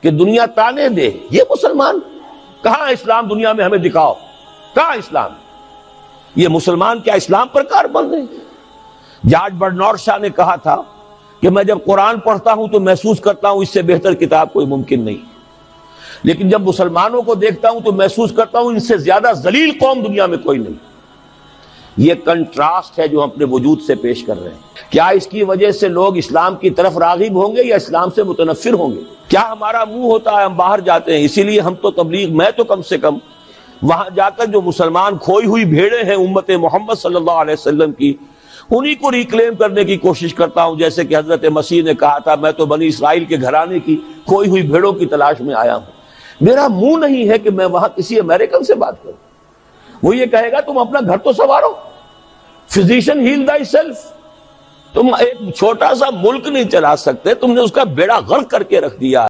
कि दुनिया ताने दे, ये मुसलमान? कहां इस्लाम दुनिया में, हमें दिखाओ, कहां इस्लाम? ये मुसलमान क्या इस्लाम पर कार बन रहे? जॉर्ज बर्नार्ड शॉ ने कहा था कि मैं जब कुरान पढ़ता हूं तो महसूस करता हूं इससे बेहतर किताब कोई मुमकिन नहीं, लेकिन जब मुसलमानों को देखता हूं तो महसूस करता हूं इनसे ज्यादा जलील कौम दुनिया में कोई नहीं। ये कंट्रास्ट है जो हम अपने वजूद से पेश कर रहे हैं। क्या इसकी वजह से लोग इस्लाम की तरफ रागिब होंगे या इस्लाम से मुतनफिर होंगे? क्या हमारा मुंह होता है हम बाहर जाते हैं, इसीलिए हम तो तबलीग, मैं तो कम से कम वहां जाकर जो मुसलमान खोई हुई भेड़े हैं उम्मत मोहम्मद सल्लल्लाहु अलैहि वसल्लम की, उन्हीं को रिक्लेम करने की कोशिश करता हूं। जैसे कि हजरत मसीह ने कहा था, मैं तो बनी इसराइल के घराने की खोई हुई भेड़ों की तलाश में आया हूं। मेरा मुंह नहीं है कि मैं वहां किसी अमेरिकन से बात करूं। वो ये कहेगा तुम अपना घर तो संवारो, फिजिशियन हील थायसेल्फ। तुम एक छोटा सा मुल्क नहीं चला सकते, तुमने उसका बेड़ा गर्क करके रख दिया।